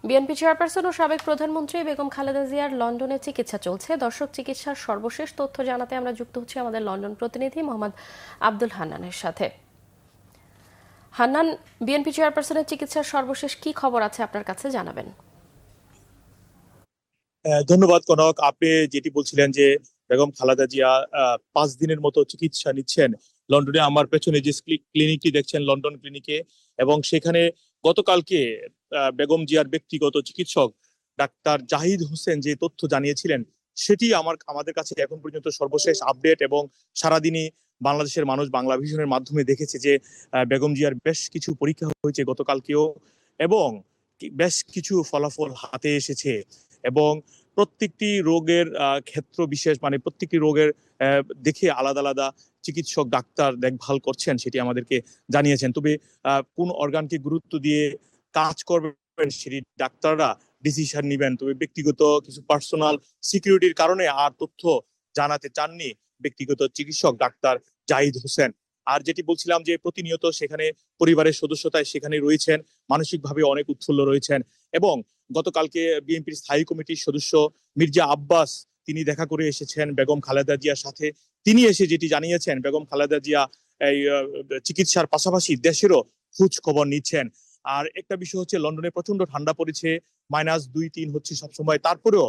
BNP chairperson ও সাবেক প্রধানমন্ত্রী বেগম খালেদা জিয়ার লন্ডনে চিকিৎসা চলছে। দর্শক, চিকিৎসার সর্বশেষ তথ্য জানাতে আমরা যুক্ত হচ্ছি আমাদের লন্ডন প্রতিনিধি মোহাম্মদ আব্দুল হান্নানের সাথে। হান্নান, বিএনপি চেয়ারপারসনের চিকিৎসার সর্বশেষ কি খবর আছে আপনার কাছে, জানাবেন। ধন্যবাদ কনক। আপনি যেটি বলছিলেন যে বেগম খালেদা জিয়া 5 দিনের মতো চিকিৎসা নিচ্ছেন লন্ডনে। আমার পেছনে যে ক্লিনিকটি দেখছেন, লন্ডন ক্লিনিকে, এবং সেখানে গতকালকে বেগম জিয়ার ব্যক্তিগত চিকিৎসক ডাক্তার জাহিদ হোসেন যে তথ্য জানিয়েছিলেন, সেটি আমাদের কাছে এখন পর্যন্ত সর্বশেষ আপডেট। এবং সারাদিনই বাংলাদেশের মানুষ বাংলা ভিশনের মাধ্যমে দেখেছে যে বেগম জিয়ার বেশ কিছু পরীক্ষা হয়েছে গতকালকেও, এবং বেশ কিছু ফলাফল হাতে এসেছে। এবং প্রত্যেকটি রোগের ক্ষেত্র বিশেষ, মানে প্রত্যেকটি রোগের দেখে আলাদা আলাদা চিকিৎসক ডাক্তার দেখভাল করছেন, সেটি আমাদেরকে জানিয়েছেন। তবে কোন অর্গানকে গুরুত্ব দিয়ে কাজ করবেন সেটি ডাক্তাররা ডিসিশন নিবেন। তবে ব্যক্তিগত কিছু পার্সোনাল সিকিউরিটির কারণে আর তথ্য জানাতে চাননি ব্যক্তিগত চিকিৎসক ডাক্তার জাহিদ হোসেন। আর যেটি বলছিলাম যে প্রতিনিয়ত সেখানে পরিবারের সদস্যতায় সেখানে রয়েছেন, মানসিকভাবে অনেক উৎফুল্ল রয়েছেন। এবং গতকালকে বিএনপির স্থায়ী কমিটির সদস্য মির্জা আব্বাস, তিনি দেখা করে এসেছেন বেগম খালেদা জিয়ার সাথে। তিনি এসে যেটি জানিয়েছেন, বেগম খালেদা জিয়া এই চিকিৎসার পাশাপাশি দেশেরও খোঁজ খবর নিচ্ছেন। আর একটা বিষয় হচ্ছে, লন্ডনে প্রচন্ড ঠান্ডা পড়েছে, -2-3 হচ্ছে সবসময়। তারপরেও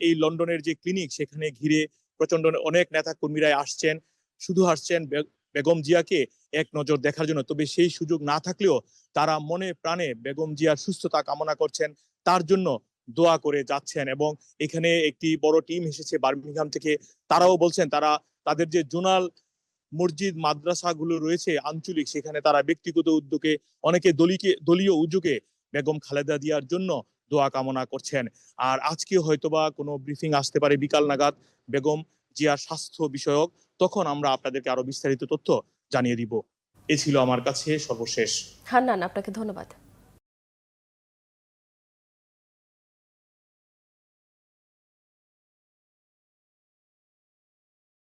এই লন্ডনের যে ক্লিনিক, সেখানে ঘিরে প্রচন্ড অনেক নেতা কর্মীরা আসছেন, শুধু আসছেন বেগম জিয়াকে এক নজর দেখার জন্য। তবে সেই সুযোগ না থাকলেও তারা মনে প্রাণে বেগম জিয়ার সুস্থতা কামনা করছেন, তার জন্য দোয়া করে যাচ্ছেন। এবং এখানে একটি বড় টিম এসেছে বার্মিংহাম থেকে। তারাও বলছেন তারা তাদের যে জোনাল মসজিদ মাদ্রাসাগুলো রয়েছে আঞ্চলিক, সেখানে তারা ব্যক্তিগত উদ্যোগে, অনেকে দলীয় উদ্যোগে বেগম খালেদা জিয়ার জন্য দোয়া কামনা করছেন। আর আজকে হয়তোবা কোনো ব্রিফিং আসতে পারে বিকাল নাগাদ বেগম জিয়ার স্বাস্থ্য বিষয়ক, তখন আমরা আপনাদেরকে আরো বিস্তারিত তথ্য জানিয়ে দিব। এ ছিল আমার কাছে সর্বশেষ। হান্নান, আপনাকে ধন্যবাদ।